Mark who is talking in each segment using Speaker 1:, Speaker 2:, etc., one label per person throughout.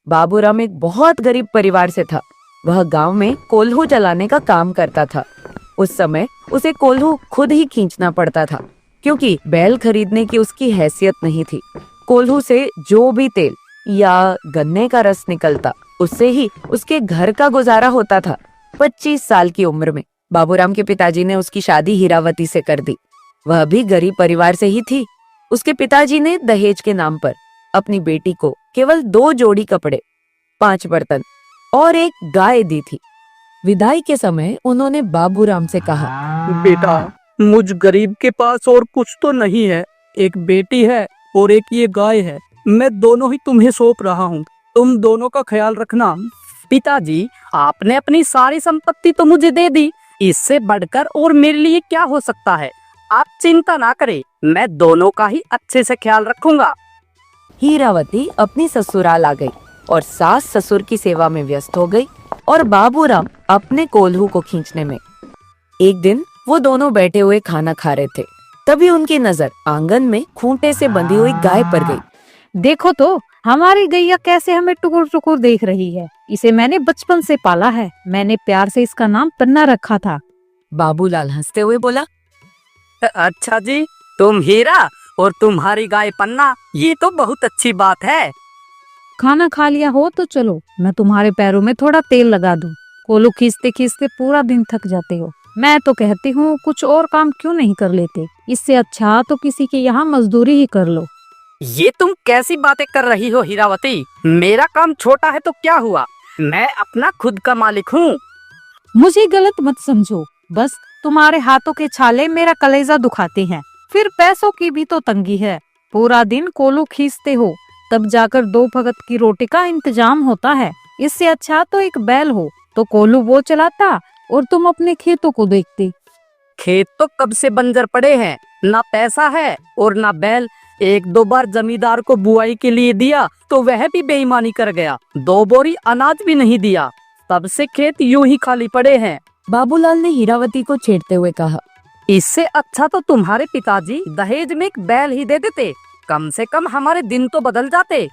Speaker 1: बाबूराम एक बहुत गरीब परिवार से था। वह गांव में कोल्हू चलाने का काम करता था। उस समय उसे कोल्हू खुद ही खींचना पड़ता था, क्योंकि बैल खरीदने की उसकी हैसियत नहीं थी। कोल्हू से जो भी तेल या गन्ने का रस निकलता, उससे ही उसके घर का गुजारा होता था। 25 साल की उम्र में बाबूराम के पिताजी ने उसकी शादी हीरावती से कर दी। वह भी गरीब परिवार से ही थी। उसके पिताजी ने दहेज के नाम पर अपनी बेटी को केवल 2 जोड़ी कपड़े, 5 बर्तन और एक गाय दी थी। विदाई के समय उन्होंने बाबूराम से कहा,
Speaker 2: बेटा, मुझ गरीब के पास और कुछ तो नहीं है। एक बेटी है और एक ये गाय है। मैं दोनों ही तुम्हें सौंप रहा हूँ। तुम दोनों का ख्याल रखना। पिताजी, आपने अपनी सारी संपत्ति तो मुझे दे दी। इससे बढ़कर और मेरे लिए क्या हो सकता है? आप चिंता ना करें, मैं दोनों का ही अच्छे से ख्याल रखूंगा।
Speaker 1: हीरावती अपनी ससुराल आ गई और सास ससुर की सेवा में व्यस्त हो गई और बाबूराम अपने कोल्हू को खींचने में। एक दिन वो दोनों बैठे हुए खाना खा रहे थे। तभी उनकी नजर आंगन में खूंटे से बंधी हुई गाय पर गई।
Speaker 3: देखो तो हमारी गैया कैसे हमें टुकुर टुकुर देख रही है। इसे मैंने बचपन से पाला है। मैंने प्यार से इसका नाम पन्ना रखा था।
Speaker 1: बाबूलाल हंसते हुए बोला,
Speaker 2: अच्छा जी, तुम हीरा और तुम्हारी गाय पन्ना, ये तो बहुत अच्छी बात है।
Speaker 3: खाना खा लिया हो तो चलो, मैं तुम्हारे पैरों में थोड़ा तेल लगा दूं। कोल्हू खींचते खींचते पूरा दिन थक जाते हो। मैं तो कहती हूँ कुछ और काम क्यों नहीं कर लेते। इससे अच्छा तो किसी के यहाँ मजदूरी ही कर लो।
Speaker 2: ये तुम कैसी बातें कर रही हो हीरावती? मेरा काम छोटा है तो क्या हुआ? मैं अपना खुद का मालिक हूँ।
Speaker 3: मुझे गलत मत समझो। बस तुम्हारे हाथों के छाले मेरा कलेजा दुखाते हैं। फिर पैसों की भी तो तंगी है। पूरा दिन कोल्हू खींचते हो, तब जाकर 2 भगत की रोटी का इंतजाम होता है। इससे अच्छा तो एक बैल हो तो कोल्हू वो चलाता और तुम अपने खेतों को देखते।
Speaker 2: खेत तो कब से बंजर पड़े हैं, ना पैसा है और ना बैल। 1-2 बार जमींदार को बुआई के लिए दिया तो वह भी बेईमानी कर गया। 2 बोरी अनाज भी नहीं दिया। तब से खेत यूं ही खाली पड़े हैं।
Speaker 1: बाबूलाल ने हीरावती को छेड़ते हुए कहा,
Speaker 2: इससे अच्छा तो तुम्हारे पिताजी दहेज में एक बैल ही दे देते। कम से कम हमारे दिन तो बदल जाते।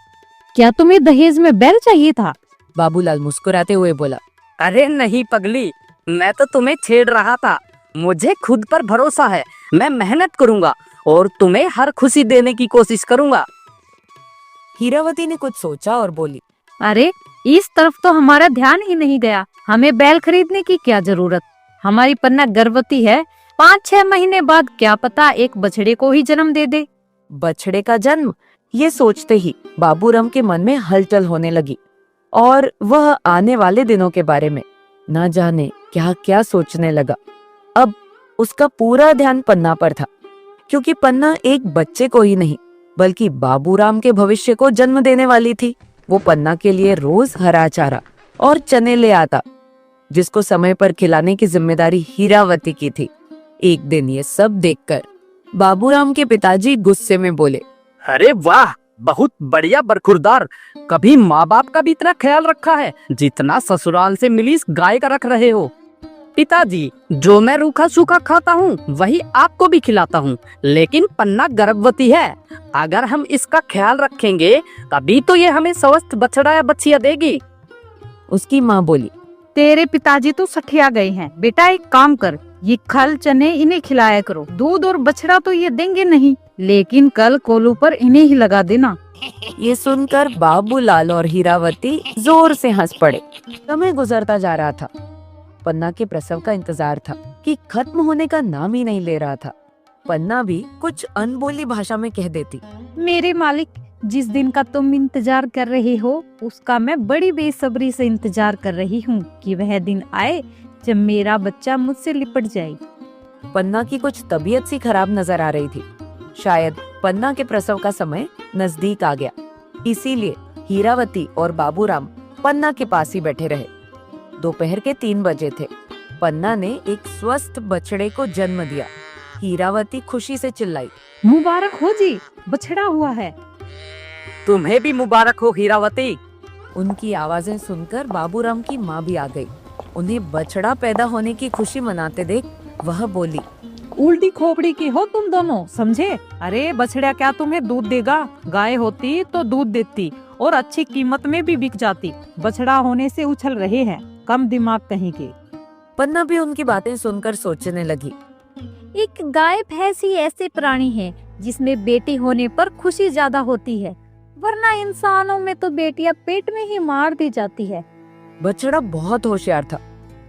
Speaker 3: क्या तुम्हें दहेज में बैल चाहिए था?
Speaker 1: बाबूलाल मुस्कुराते हुए बोला,
Speaker 2: अरे नहीं पगली, मैं तो तुम्हें छेड़ रहा था। मुझे खुद पर भरोसा है। मैं मेहनत करूंगा और तुम्हें हर खुशी देने की कोशिश करूंगा।
Speaker 1: हीरावती ने कुछ सोचा और बोली,
Speaker 3: अरे इस तरफ तो हमारा ध्यान ही नहीं गया। हमें बैल खरीदने की क्या जरूरत? हमारी पन्ना गर्भवती है। 5-6 महीने बाद क्या पता एक बछड़े को ही जन्म दे दे।
Speaker 1: बछड़े का जन्म, ये सोचते ही बाबूराम के मन में हलचल होने लगी और वह आने वाले दिनों के बारे में न जाने क्या क्या सोचने लगा। अब उसका पूरा ध्यान पन्ना पर था, क्योंकि पन्ना एक बच्चे को ही नहीं बल्कि बाबूराम के भविष्य को जन्म देने वाली थी। वो पन्ना के लिए रोज हरा चारा और चने ले आता, जिसको समय पर खिलाने की जिम्मेदारी हीरावती की थी। एक दिन ये सब देखकर बाबूराम के पिताजी गुस्से में बोले,
Speaker 2: अरे वाह, बहुत बढ़िया बरखुरदार। कभी माँ बाप का भी इतना ख्याल रखा है जितना ससुराल से मिली इस गाय का रख रहे हो। पिताजी, जो मैं रूखा सूखा खाता हूँ वही आपको भी खिलाता हूँ, लेकिन पन्ना गर्भवती है। अगर हम इसका ख्याल रखेंगे तभी तो ये हमें स्वस्थ बछड़ा या बछिया देगी।
Speaker 1: उसकी माँ बोली,
Speaker 3: तेरे पिताजी तो सठिया गए हैं। बेटा एक काम कर, ये खल चने इन्हें खिलाया करो। दूध और बछड़ा तो ये देंगे नहीं, लेकिन कल कोल्हू पर इन्हें ही लगा देना।
Speaker 1: ये सुनकर बाबूलाल और हीरावती जोर से हंस पड़े। समय गुजरता जा रहा था। पन्ना के प्रसव का इंतजार था कि खत्म होने का नाम ही नहीं ले रहा था। पन्ना भी कुछ अनबोली भाषा में कह देती,
Speaker 3: मेरे मालिक, जिस दिन का तुम इंतजार कर रहे हो उसका मैं बड़ी बेसब्री से इंतजार कर रही हूँ कि वह दिन आए जब मेरा बच्चा मुझसे लिपट जाए।
Speaker 1: पन्ना की कुछ तबीयत सी खराब नजर आ रही थी। शायद पन्ना के प्रसव का समय नजदीक आ गया, इसीलिए हीरावती और बाबूराम पन्ना के पास ही बैठे रहे। दोपहर के 3 बजे थे। पन्ना ने एक स्वस्थ बछड़े को जन्म दिया। हीरावती खुशी से चिल्लाई,
Speaker 3: मुबारक हो जी, बछड़ा हुआ है।
Speaker 2: तुम्हें भी मुबारक हो हीरावती।
Speaker 1: उनकी आवाजें सुनकर बाबूराम की माँ भी आ गई। उन्हें बछड़ा पैदा होने की खुशी मनाते देख वह बोली,
Speaker 3: उल्टी खोपड़ी की हो तुम दोनों, समझे? अरे बछड़ा क्या तुम्हें दूध देगा? गाय होती तो दूध देती और अच्छी कीमत में भी बिक जाती। बछड़ा होने से उछल रहे हैं, कम दिमाग कहीं के।
Speaker 1: पन्ना भी उनकी बातें सुनकर सोचने लगी।
Speaker 4: एक गाय भैंस ही ऐसे प्राणी हैं जिसमें बेटी होने पर खुशी ज्यादा होती है, वरना इंसानों में तो बेटियां पेट में ही मार दी जाती है।
Speaker 1: बछड़ा बहुत होशियार था।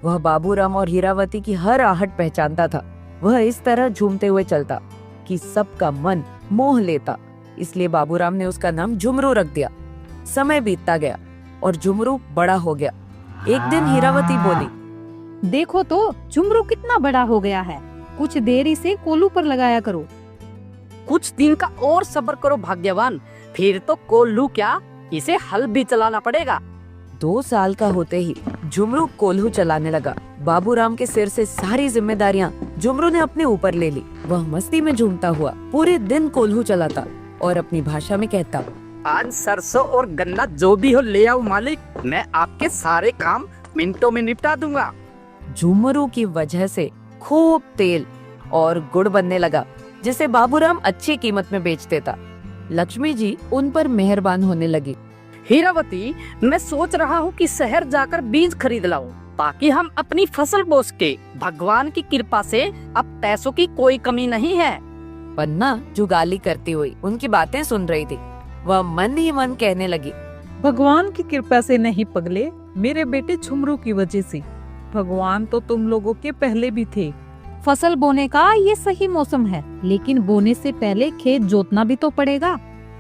Speaker 1: वह बाबूराम और हीरावती की हर आहट पहचानता था। वह इस तरह झूमते हुए चलता कि सबका मन मोह लेता। इसलिए बाबूराम ने उसका नाम झुमरू रख दिया। समय बीतता गया और झुमरू बड़ा हो गया। एक दिन हीरावती बोली,
Speaker 3: देखो तो झुमरू कितना बड़ा हो गया है, कुछ देर इसे कोल्हू पर लगाया करो।
Speaker 2: कुछ दिन का और सब्र करो भाग्यवान, फिर तो कोल्हू क्या, इसे हल भी चलाना पड़ेगा।
Speaker 1: 2 साल का होते ही झुमरू कोल्हू चलाने लगा। बाबूराम के सिर से सारी जिम्मेदारियां झुमरू ने अपने ऊपर ले ली। वह मस्ती में झूमता हुआ पूरे दिन कोल्हू चलाता और अपनी भाषा में कहता,
Speaker 2: आज सरसों और गन्ना जो भी हो ले आओ मालिक, मैं आपके सारे काम मिनटों में निपटा दूंगा।
Speaker 1: झुमरू की वजह से खूब तेल और गुड़ बनने लगा, जिसे बाबूराम अच्छी कीमत में बेच देता। लक्ष्मी जी उन पर मेहरबान होने लगी।
Speaker 2: हीरावती, मैं सोच रहा हूँ कि शहर जाकर बीज खरीद लाऊं, ताकि हम अपनी फसल बो सके। भगवान की कृपा से अब पैसों की कोई कमी नहीं है।
Speaker 1: पन्ना जुगाली करती हुई उनकी बातें सुन रही थी। वह मन ही मन कहने लगी,
Speaker 3: भगवान की कृपा से नहीं पगले, मेरे बेटे झुमरू की वजह से। भगवान तो तुम लोगों के पहले भी थे। फसल बोने का ये सही मौसम है, लेकिन बोने से पहले खेत जोतना भी तो पड़ेगा।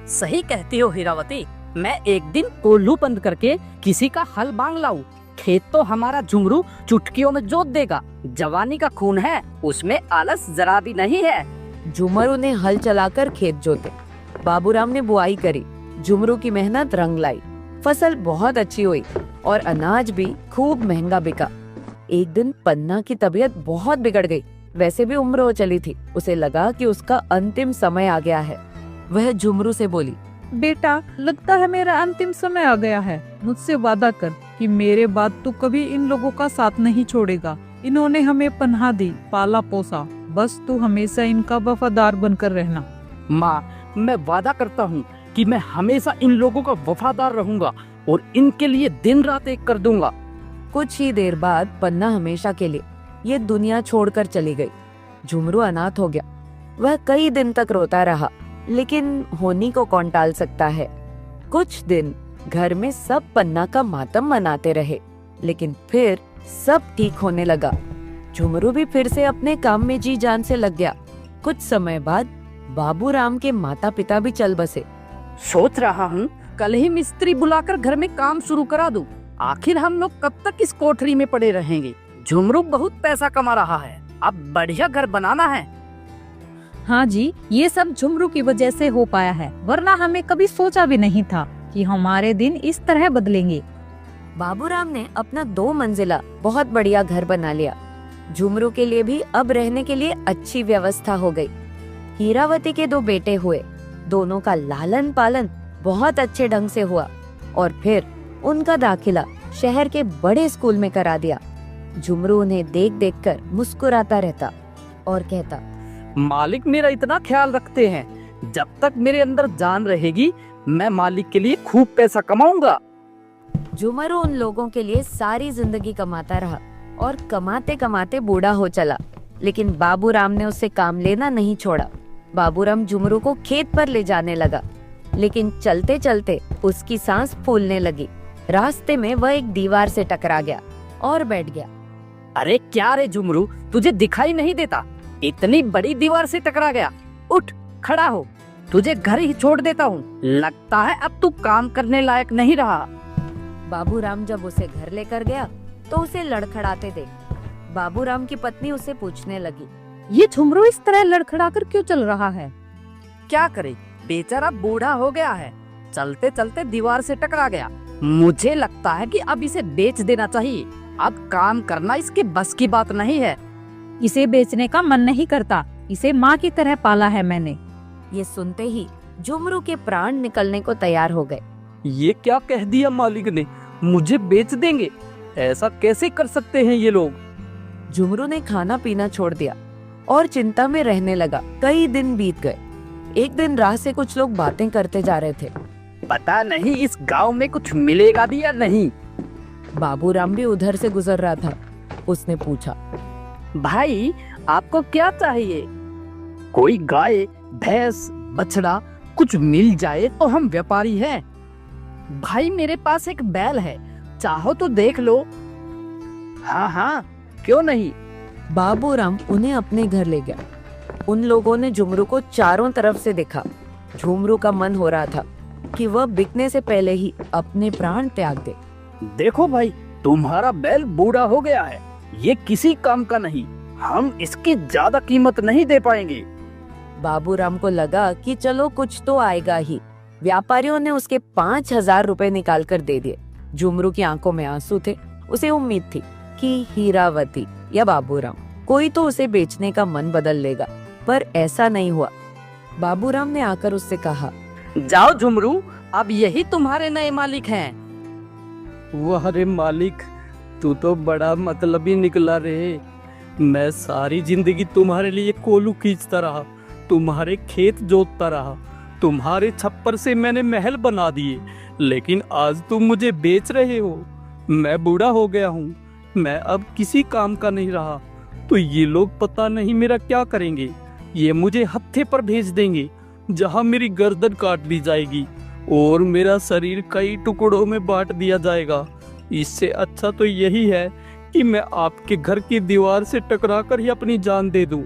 Speaker 2: सही कहती हो हीरावती, मैं एक दिन कोल्हू बंद करके किसी का हल बांध लाऊं। खेत तो हमारा झुमरू चुटकियों में जोत देगा। जवानी का खून है, उसमें आलस जरा भी नहीं है।
Speaker 1: झुमरू ने हल चलाकर खेत जोते। बाबूराम ने बुआई करी। झुमरू की मेहनत रंग लाई। फसल बहुत अच्छी हुई और अनाज भी खूब महंगा बिका। एक दिन पन्ना की तबीयत बहुत बिगड़ गई। वैसे भी उम्र हो चली थी। उसे लगा कि उसका अंतिम समय आ गया है। वह झुमरू से बोली,
Speaker 3: बेटा, लगता है मेरा अंतिम समय आ गया है। मुझसे वादा कर कि मेरे बाद तू कभी इन लोगों का साथ नहीं छोड़ेगा। इन्होंने हमें पनाह दी, पाला पोसा, बस तू हमेशा इनका वफादार बनकर रहना।
Speaker 2: माँ, मैं वादा करता हूँ कि मैं हमेशा इन लोगों का वफादार रहूंगा और इनके लिए दिन रात एक कर दूंगा।
Speaker 1: कुछ ही देर बाद पन्ना हमेशा के लिए ये दुनिया छोड़कर चली गई। झुमरू अनाथ हो गया। वह कई दिन तक रोता रहा, लेकिन होनी को कौन टाल सकता है। कुछ दिन घर में सब पन्ना का मातम मनाते रहे, लेकिन फिर सब ठीक होने लगा। झुमरू भी फिर से अपने काम में जी जान से लग गया। कुछ समय बाद बाबूराम के माता पिता भी चल बसे।
Speaker 2: सोच रहा हूँ कल ही मिस्त्री बुलाकर घर में काम शुरू करा दूं। आखिर हम लोग कब तक इस कोठरी में पड़े रहेंगे। झुमरू बहुत पैसा कमा रहा है, अब बढ़िया घर बनाना है।
Speaker 3: हाँ जी, ये सब झुमरू की वजह से हो पाया है, वरना हमें कभी सोचा भी नहीं था कि हमारे दिन इस तरह बदलेंगे।
Speaker 1: बाबूराम ने अपना 2 मंजिला बहुत बढ़िया घर बना लिया। झुमरू के लिए भी अब रहने के लिए अच्छी व्यवस्था हो गई। हीरावती के 2 बेटे हुए। दोनों का लालन पालन बहुत अच्छे ढंग से हुआ और फिर उनका दाखिला शहर के बड़े स्कूल में करा दिया। झुमरू उन्हें देख देख कर मुस्कुराता रहता और कहता,
Speaker 2: मालिक मेरा इतना ख्याल रखते हैं। जब तक मेरे अंदर जान रहेगी, मैं मालिक के लिए खूब पैसा कमाऊंगा।
Speaker 1: झुमरू उन लोगों के लिए सारी जिंदगी कमाता रहा और कमाते कमाते बूढ़ा हो चला। लेकिन बाबूराम ने उससे काम लेना नहीं छोड़ा। बाबूराम झुमरू को खेत पर ले जाने लगा, लेकिन चलते चलते उसकी सांस फूलने लगी। रास्ते में वह एक दीवार से टकरा गया और बैठ गया।
Speaker 2: अरे क्या रे झुमरू, तुझे दिखाई नहीं देता? इतनी बड़ी दीवार से टकरा गया। उठ, खड़ा हो, तुझे घर ही छोड़ देता हूँ। लगता है अब तू काम करने लायक नहीं रहा।
Speaker 1: बाबूराम जब उसे घर लेकर गया तो उसे लड़खड़ाते देख बाबूराम की पत्नी उसे पूछने लगी,
Speaker 3: ये झुमरू इस तरह लड़खड़ाकर क्यों चल रहा है?
Speaker 2: क्या करे, बेचारा बूढ़ा हो गया है, चलते चलते दीवार से टकरा गया। मुझे लगता है कि अब इसे बेच देना चाहिए। अब काम करना इसके बस की बात नहीं है।
Speaker 3: इसे बेचने का मन नहीं करता, इसे माँ की तरह पाला है मैंने।
Speaker 1: ये सुनते ही झुमरू के प्राण निकलने को तैयार हो गए।
Speaker 2: ये क्या कह दिया मालिक ने, मुझे बेच देंगे? ऐसा कैसे कर सकते हैं ये लोग?
Speaker 1: झुमरू ने खाना पीना छोड़ दिया और चिंता में रहने लगा। कई दिन बीत गए। एक दिन राह से कुछ लोग बातें करते जा रहे थे।
Speaker 2: पता नहीं इस गांव में कुछ मिलेगा भी या नहीं।
Speaker 1: बाबूराम भी उधर से गुजर रहा था। उसने पूछा,
Speaker 2: भाई आपको क्या चाहिए? कोई गाय, भैंस, बछड़ा कुछ मिल जाए तो हम व्यापारी हैं। भाई मेरे पास एक बैल है, चाहो तो देख लो। हाँ हाँ, क्यों नहीं।
Speaker 1: बाबूराम उन्हें अपने घर ले गया। उन लोगों ने झुमरू को चारों तरफ से देखा। झुमरू का मन हो रहा था कि वह बिकने से पहले ही अपने प्राण त्याग दे।
Speaker 2: देखो भाई, तुम्हारा बैल बूढ़ा हो गया है, ये किसी काम का नहीं, हम इसकी ज्यादा कीमत नहीं दे पाएंगे।
Speaker 1: बाबूराम को लगा कि चलो कुछ तो आएगा ही। व्यापारियों ने उसके 5,000 रुपए निकाल कर दे दिए। झुमरू की आंखों में आंसू थे। उसे उम्मीद थी कि हीरावती या बाबूराम कोई तो उसे बेचने का मन बदल लेगा, पर ऐसा नहीं हुआ। बाबूराम ने आकर उससे कहा,
Speaker 2: जाओ झुमरू, अब यही तुम्हारे नए मालिक हैं। वाह रे मालिक, तू तो बड़ा मतलबी निकला रे। मैं सारी जिंदगी तुम्हारे लिए कोलू खींचता रहा, तुम्हारे खेत जोतता रहा, तुम्हारे छप्पर से मैंने महल बना दिए, लेकिन आज तुम मुझे बेच रहे हो। मैं बूढ़ा हो गया हूँ, मैं अब किसी काम का नहीं रहा, तो ये लोग पता नहीं मेरा क्या करेंगे। ये मुझे हत्थे पर भेज देंगे, जहाँ मेरी गर्दन काट दी जाएगी और मेरा शरीर कई टुकड़ों में बांट दिया जाएगा। इससे अच्छा तो यही है कि मैं आपके घर की दीवार से टकराकर ही अपनी जान दे दूं।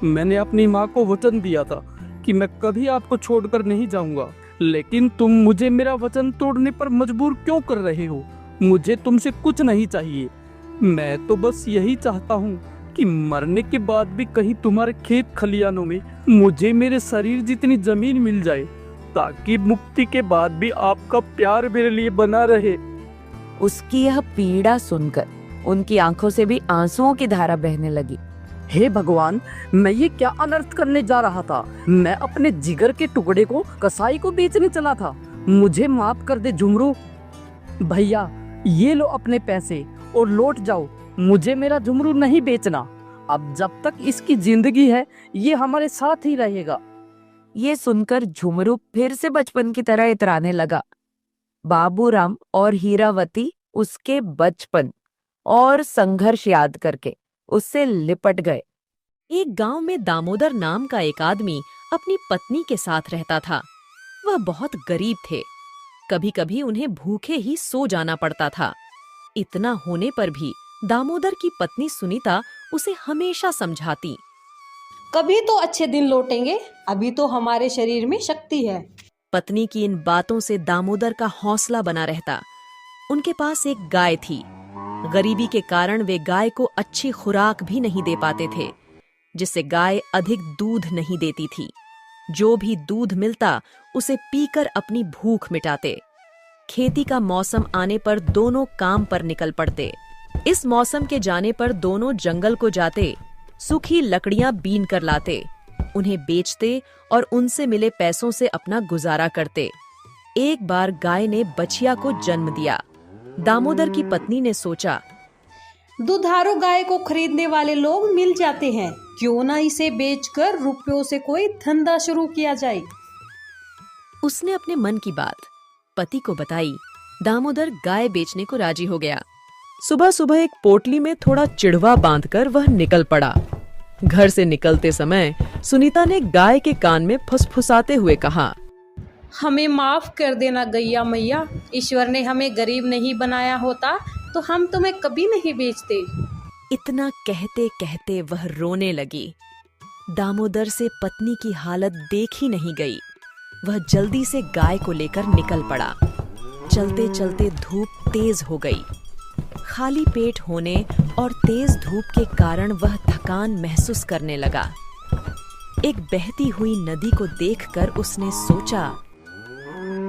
Speaker 2: मैंने अपनी माँ को वचन दिया था कि मैं कभी आपको छोड़कर नहीं जाऊंगा, लेकिन तुम मुझे मेरा वचन तोड़ने पर मजबूर क्यों कर रहे हो? मुझे तुमसे कुछ नहीं चाहिए, मैं तो बस यही चाहता हूँ कि मरने के बाद भी कहीं तुम्हारे खेत खलियानों में मुझे मेरे शरीर जितनी जमीन मिल जाए, ताकि मुक्ति के बाद भी आपका प्यार मेरे लिए बना रहे।
Speaker 1: उसकी यह पीड़ा सुनकर उनकी आंखों से भी आंसुओं की धारा बहने लगी।
Speaker 2: हे भगवान, मैं ये क्या अनर्थ करने जा रहा था? मैं अपने जिगर के टुकड़े को कसाई को बेचने चला था। मुझे माफ कर दे झुमरू। भैया, ये लो अपने पैसे और लौट जाओ। मुझे मेरा झुमरू नहीं बेचना। अब जब तक इसकी जिंदगी है, ये हमारे साथ ही रहेगा।
Speaker 1: ये सुनकर झुमरू फिर से बचपन की तरह इतराने लगा। बाबूराम और हीरावती उसके बचपन और संघर्ष याद करके उससे लिपट गए।
Speaker 5: एक गांव में दामोदर नाम का एक आदमी अपनी पत्नी के साथ रहता था। वह बहुत गरीब थे, कभी कभी उन्हें भूखे ही सो जाना पड़ता था। इतना होने पर भी दामोदर की पत्नी सुनीता उसे हमेशा समझाती।
Speaker 6: कभी तो अच्छे दिन लौटेंगे, अभी तो हमारे शरीर में शक्ति है।
Speaker 5: पत्नी की इन बातों से दामोदर का हौसला बना रहता। उनके पास एक गाय थी। गरीबी के कारण वे गाय को अच्छी खुराक भी नहीं दे पाते थे, जिससे गाय अधिक दूध नहीं देती थी। जो भी दूध मिलता उसे पीकर अपनी भूख मिटाते। खेती का मौसम आने पर दोनों काम पर निकल पड़ते। इस मौसम के जाने पर दोनों जंगल को जाते, सूखी लकड़ियां बीन कर लाते, उन्हें बेचते और उनसे मिले पैसों से अपना गुजारा करते। एक बार गाय ने बछिया को जन्म दिया। दामोदर की पत्नी ने सोचा,
Speaker 6: दुधारू गाय को खरीदने वाले लोग मिल जाते हैं, क्यों ना इसे बेचकर रुपयों से कोई धंधा शुरू किया जाए।
Speaker 5: उसने अपने मन की बात पति को बताई। दामोदर गाय बेचने को राजी हो गया। सुबह सुबह एक पोटली में थोड़ा चिड़वा बांधकर वह निकल पड़ा। घर से निकलते समय सुनीता ने गाय के कान में फुसफुसाते हुए कहा,
Speaker 6: हमें माफ कर देना गैया मैया, ईश्वर ने हमें गरीब नहीं बनाया होता तो हम तुम्हें कभी नहीं बेचते।
Speaker 5: इतना कहते कहते वह रोने लगी। दामोदर से पत्नी की हालत देखी नहीं गई। वह जल्दी से गाय को लेकर निकल पड़ा। चलते चलते धूप तेज हो गई। खाली पेट होने और तेज धूप के कारण वह थकान महसूस करने लगा। एक बहती हुई नदी को देखकर उसने सोचा,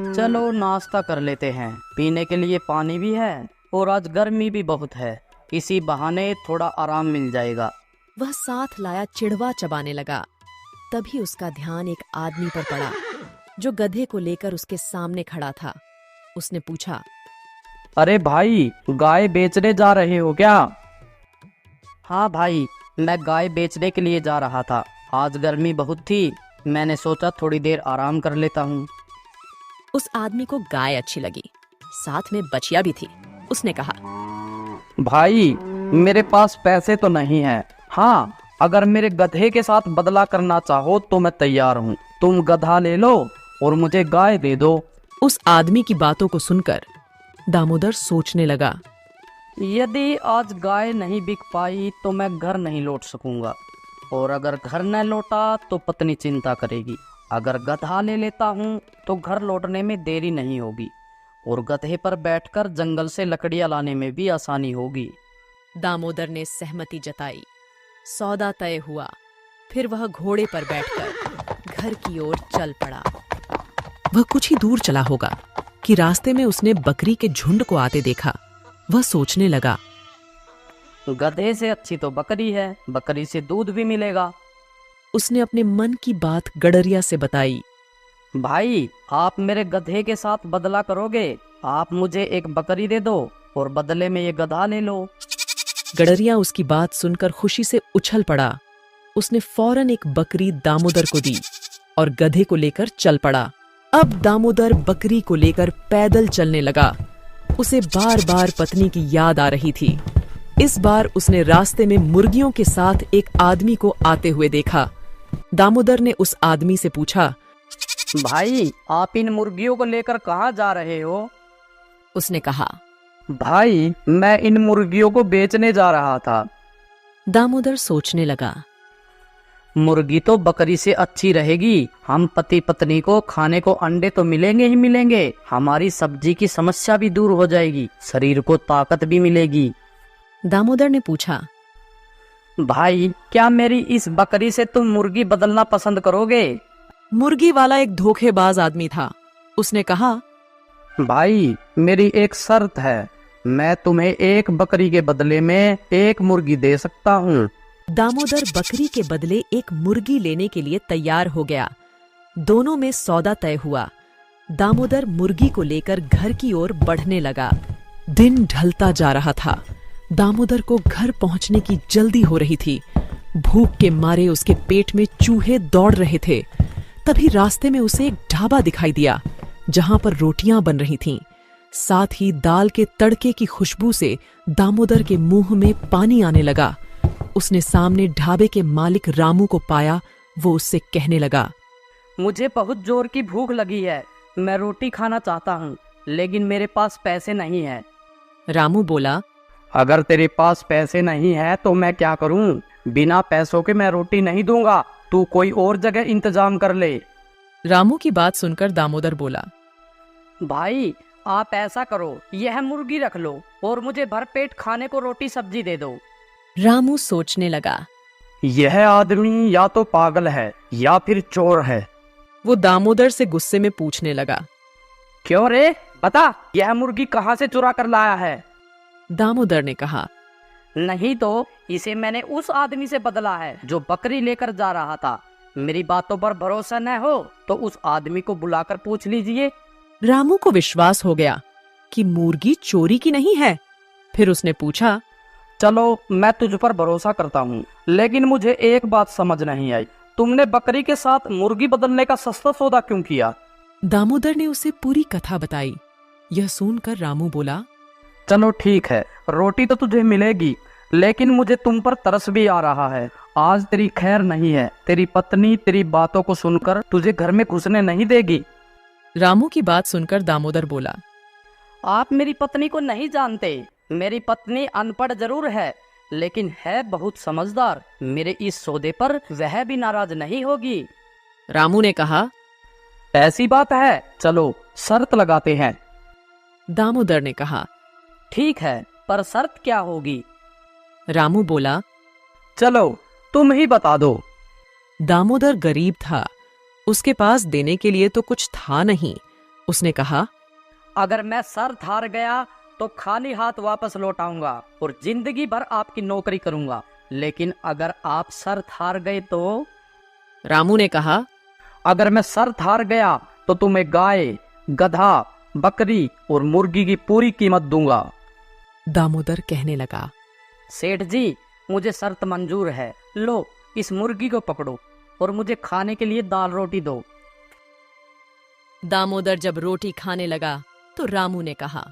Speaker 7: चलो नाश्ता कर लेते हैं, पीने के लिए पानी भी है और आज गर्मी भी बहुत है, इसी बहाने थोड़ा आराम मिल जाएगा।
Speaker 5: वह साथ लाया चिड़वा चबाने लगा। तभी उसका ध्यान एक आदमी पर पड़ा जो गधे को लेकर उसके सामने खड़ा था। उसने पूछा,
Speaker 7: अरे भाई, गाय बेचने जा रहे हो क्या? हाँ भाई, मैं गाय बेचने के लिए जा रहा था। आज गर्मी बहुत थी, मैंने सोचा थोड़ी देर आराम कर लेता हूँ।
Speaker 5: उस आदमी को गाय अच्छी लगी, साथ में बछिया भी थी। उसने कहा,
Speaker 7: भाई मेरे पास पैसे तो नहीं है, हाँ अगर मेरे गधे के साथ बदला करना चाहो तो मैं तैयार हूँ। तुम गधा ले लो और मुझे गाय दे दो।
Speaker 5: उस आदमी की बातों को सुनकर दामोदर सोचने लगा।
Speaker 7: यदि आज गाय नहीं बिक पाई तो मैं घर नहीं लौट सकूंगा, और अगर घर न लौटा तो पत्नी चिंता करेगी। अगर गधा ले लेता हूँ तो घर लौटने में देरी नहीं होगी, और गधे पर बैठकर जंगल से लकड़ियाँ लाने में भी आसानी होगी।
Speaker 5: दामोदर ने सहमति जताई। सौदा तय हुआ। फिर वह घोड़े पर बैठकर घर की ओर चल पड़ा। वह कुछ ही दूर चला होगा कि रास्ते में उसने बकरी के झुंड को आते देखा। वह सोचने लगा,
Speaker 7: गधे से अच्छी तो बकरी है, बकरी से दूध भी मिलेगा।
Speaker 5: उसने अपने मन की बात गडरिया से बताई।
Speaker 7: भाई आप मेरे गधे के साथ बदला करोगे? आप मुझे एक बकरी दे दो और बदले में ये गधा ले लो।
Speaker 5: गडरिया उसकी बात सुनकर खुशी से उछल पड़ा। उसने फौरन एक बकरी दामोदर को दी और गधे को लेकर चल पड़ा। अब दामोदर बकरी को लेकर पैदल चलने लगा। उसे बार बार पत्नी की याद आ रही थी। इस बार उसने रास्ते में मुर्गियों के साथ एक आदमी को आते हुए देखा। दामोदर ने उस आदमी से पूछा,
Speaker 7: भाई आप इन मुर्गियों को लेकर कहाँ जा रहे हो?
Speaker 5: उसने कहा,
Speaker 7: भाई मैं इन मुर्गियों को बेचने जा रहा था।
Speaker 5: दामोदर सोचने लगा,
Speaker 7: मुर्गी तो बकरी से अच्छी रहेगी। हम पति पत्नी को खाने को अंडे तो मिलेंगे ही मिलेंगे। हमारी सब्जी की समस्या भी दूर हो जाएगी, शरीर को ताकत भी मिलेगी।
Speaker 5: दामोदर ने पूछा,
Speaker 7: भाई क्या मेरी इस बकरी से तुम मुर्गी बदलना पसंद करोगे?
Speaker 5: मुर्गी वाला एक धोखेबाज आदमी था। उसने कहा,
Speaker 7: भाई मेरी एक शर्त है, मैं तुम्हें एक बकरी के बदले में एक मुर्गी दे सकता हूँ।
Speaker 5: दामोदर बकरी के बदले एक मुर्गी लेने के लिए तैयार हो गया। दोनों में सौदा तय हुआ। दामोदर मुर्गी को लेकर घर की ओर बढ़ने लगा। दिन ढलता जा रहा था। दामोदर को घर पहुंचने की जल्दी हो रही थी। भूख के मारे उसके पेट में चूहे दौड़ रहे थे। तभी रास्ते में उसे एक ढाबा दिखाई दिया जहां पर रोटियां बन रही थीं। साथ ही दाल के तड़के की खुशबू से दामोदर के मुंह में पानी आने लगा। उसने सामने ढाबे के मालिक रामू को पाया। वो उससे कहने लगा,
Speaker 7: मुझे बहुत जोर की भूख लगी है, मैं रोटी खाना चाहता हूँ, लेकिन मेरे पास पैसे नहीं है।
Speaker 5: रामू बोला,
Speaker 7: अगर तेरे पास पैसे नहीं है तो मैं क्या करूँ? बिना पैसों के मैं रोटी नहीं दूंगा, तू कोई और जगह इंतजाम कर ले।
Speaker 5: रामू की बात सुनकर दामोदर बोला,
Speaker 7: भाई आप ऐसा करो, यह मुर्गी रख लो और मुझे भरपेट खाने को रोटी सब्जी दे दो।
Speaker 5: रामू सोचने लगा,
Speaker 7: यह आदमी या तो पागल है या फिर चोर है।
Speaker 5: वो दामोदर से गुस्से में पूछने लगा,
Speaker 7: क्यों रे, बता यह मुर्गी कहाँ से चुरा कर लाया है?
Speaker 5: दामोदर ने कहा,
Speaker 7: नहीं तो इसे मैंने उस आदमी से बदला है जो बकरी लेकर जा रहा था। मेरी बातों पर भरोसा न हो तो उस आदमी को बुलाकर पूछ लीजिए।
Speaker 5: रामू को विश्वास हो गया कि मुर्गी चोरी की नहीं है। फिर उसने पूछा,
Speaker 7: चलो मैं तुझ पर भरोसा करता हूँ, लेकिन मुझे एक बात समझ नहीं आई, तुमने बकरी के साथ मुर्गी बदलने का सस्ता सौदा क्यों किया?
Speaker 5: दामोदर ने उसे पूरी कथा बताई। यह सुनकर रामू बोला,
Speaker 7: चलो ठीक है, रोटी तो तुझे मिलेगी, लेकिन मुझे तुम पर तरस भी आ रहा है। आज तेरी खैर नहीं है, तेरी पत्नी तेरी बातों को सुनकर तुझे घर में घुसने नहीं देगी।
Speaker 5: रामू की बात सुनकर दामोदर बोला,
Speaker 7: आप मेरी पत्नी को नहीं जानते। मेरी पत्नी अनपढ़ जरूर है, लेकिन है बहुत समझदार। मेरे इस सौदे पर वह भी नाराज नहीं होगी।
Speaker 5: रामू ने कहा,
Speaker 7: ऐसी बात है, चलो शर्त लगाते हैं।
Speaker 5: दामोदर ने कहा,
Speaker 7: ठीक है, पर शर्त क्या होगी?
Speaker 5: रामू बोला,
Speaker 7: चलो तुम ही बता दो।
Speaker 5: दामोदर गरीब था। उसके पास देने के लिए तो कुछ था नहीं। उसने कहा,
Speaker 7: अगर मैं शर्त हार गया तो खाली हाथ वापस लौट आऊंगा और जिंदगी भर आपकी नौकरी करूंगा, लेकिन अगर आप शर्त हार गए तो?
Speaker 5: रामू ने कहा,
Speaker 7: अगर मैं शर्त हार गया तो तुम्हें गाय, गधा, बकरी और मुर्गी की पूरी कीमत दूंगा।
Speaker 5: दामोदर कहने लगा,
Speaker 7: सेठ जी मुझे शर्त मंजूर है। लो इस मुर्गी को पकड़ो और मुझे खाने के लिए दाल रोटी दो।
Speaker 5: दामोदर जब रोटी खाने लगा तो रामू ने कहा,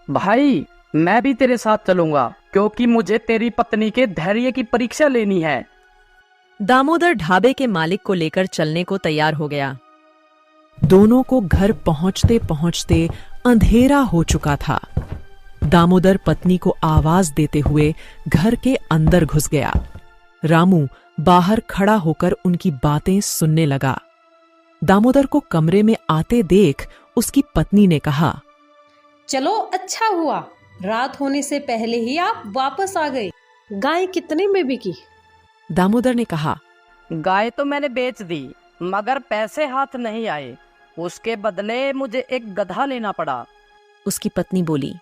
Speaker 7: भाई मैं भी तेरे साथ चलूंगा, क्योंकि मुझे तेरी पत्नी के धैर्य की परीक्षा लेनी है।
Speaker 5: दामोदर ढाबे के मालिक को लेकर चलने को तैयार हो गया। दोनों को घर पहुंचते पहुंचते अंधेरा हो चुका था। दामोदर पत्नी को आवाज देते हुए घर के अंदर घुस गया। रामू बाहर खड़ा होकर उनकी बातें सुनने लगा। दामोदर को कमरे में आते देख उसकी पत्नी ने कहा,
Speaker 6: चलो अच्छा हुआ, रात होने से पहले ही आप वापस आ गए। गाय कितने में बिकी?
Speaker 5: दामोदर ने कहा,
Speaker 7: गाय तो मैंने बेच दी, मगर पैसे हाथ नहीं आए। उसके बदले मुझे एक गधा लेना पड़ा।
Speaker 5: उसकी पत्नी बोली,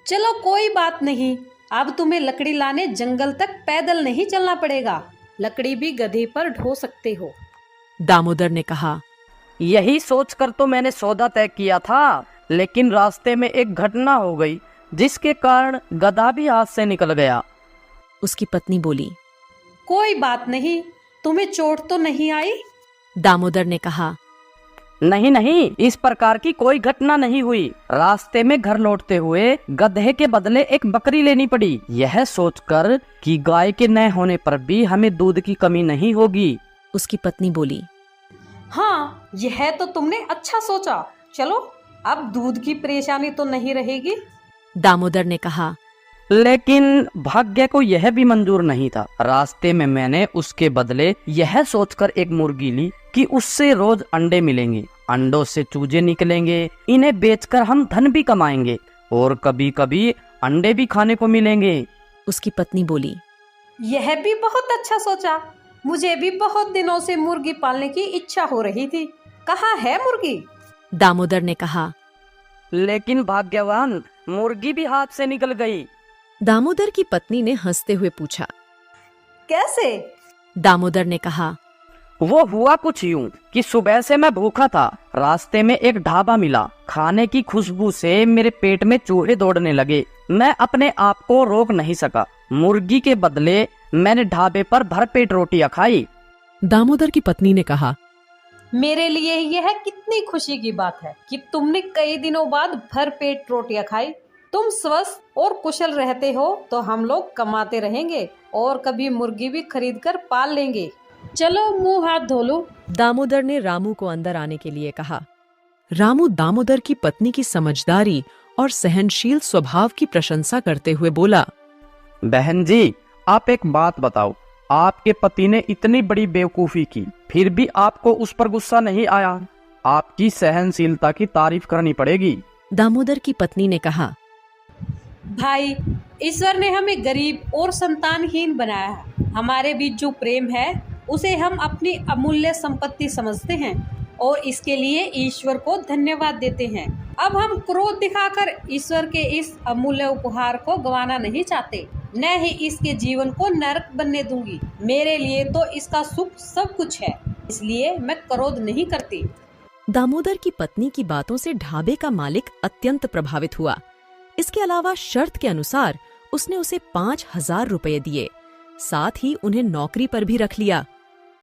Speaker 6: चलो कोई बात नहीं, अब तुम्हें लकड़ी लाने जंगल तक पैदल नहीं चलना पड़ेगा, लकड़ी भी गधे पर ढो सकते हो।
Speaker 5: दामोदर ने कहा,
Speaker 7: यही सोचकर तो मैंने सौदा तय किया था, लेकिन रास्ते में एक घटना हो गई जिसके कारण गधा भी हाथ से निकल गया।
Speaker 5: उसकी पत्नी बोली,
Speaker 6: कोई बात नहीं, तुम्हें चोट तो नहीं आई?
Speaker 5: दामोदर ने कहा,
Speaker 7: नहीं नहीं, इस प्रकार की कोई घटना नहीं हुई। रास्ते में घर लौटते हुए गधे के बदले एक बकरी लेनी पड़ी, यह सोचकर कि गाय के न होने पर भी हमें दूध की कमी नहीं होगी।
Speaker 5: उसकी पत्नी बोली,
Speaker 6: हाँ, यह तो तुमने अच्छा सोचा। चलो, अब दूध की परेशानी तो नहीं रहेगी।
Speaker 5: दामोदर ने कहा,
Speaker 7: लेकिन भाग्य को यह भी मंजूर नहीं था। रास्ते में मैंने उसके बदले यह सोचकर एक मुर्गी ली कि उससे रोज अंडे मिलेंगे, अंडों से चूजे निकलेंगे, इन्हें बेचकर हम धन भी कमाएंगे और कभी कभी अंडे भी खाने को मिलेंगे।
Speaker 5: उसकी पत्नी बोली,
Speaker 6: यह भी बहुत अच्छा सोचा। मुझे भी बहुत दिनों से मुर्गी पालने की इच्छा हो रही थी। कहाँ है मुर्गी?
Speaker 5: दामोदर ने कहा,
Speaker 7: लेकिन भाग्यवान, मुर्गी भी हाथ से निकल गई।
Speaker 5: दामोदर की पत्नी ने हंसते हुए पूछा,
Speaker 6: कैसे?
Speaker 5: दामोदर ने कहा,
Speaker 7: वो हुआ कुछ यूं कि सुबह से मैं भूखा था। रास्ते में एक ढाबा मिला। खाने की खुशबू से मेरे पेट में चूहे दौड़ने लगे। मैं अपने आप को रोक नहीं सका। मुर्गी के बदले मैंने ढाबे पर भरपेट रोटियां खाई।
Speaker 5: दामोदर की पत्नी ने कहा,
Speaker 6: मेरे लिए यह कितनी खुशी की बात है कि तुमने कई दिनों बाद भरपेट रोटियां खाई। तुम स्वस्थ और कुशल रहते हो तो हम लोग कमाते रहेंगे और कभी मुर्गी भी खरीद कर पाल लेंगे। चलो मुंह हाथ धो लो।
Speaker 5: दामोदर ने रामू को अंदर आने के लिए कहा। रामू दामोदर की पत्नी की समझदारी और सहनशील स्वभाव की प्रशंसा करते हुए बोला,
Speaker 7: बहन जी, आप एक बात बताओ, आपके पति ने इतनी बड़ी बेवकूफी की, फिर भी आपको उस पर गुस्सा नहीं आया? आपकी सहनशीलता की तारीफ करनी पड़ेगी।
Speaker 5: दामोदर की पत्नी ने कहा,
Speaker 6: भाई, ईश्वर ने हमें गरीब और संतानहीन बनाया है। हमारे बीच जो प्रेम है उसे हम अपनी अमूल्य संपत्ति समझते हैं और इसके लिए ईश्वर को धन्यवाद देते हैं। अब हम क्रोध दिखाकर ईश्वर के इस अमूल्य उपहार को गंवाना नहीं चाहते, न ही इसके जीवन को नरक बनने दूंगी। मेरे लिए तो इसका सुख सब कुछ है, इसलिए मैं क्रोध नहीं करती।
Speaker 5: दामोदर की पत्नी की बातों से ढाबे का मालिक अत्यंत प्रभावित हुआ। इसके अलावा शर्त के अनुसार उसने उसे 5,000 रुपये दिए, साथ ही उन्हें नौकरी पर भी रख लिया।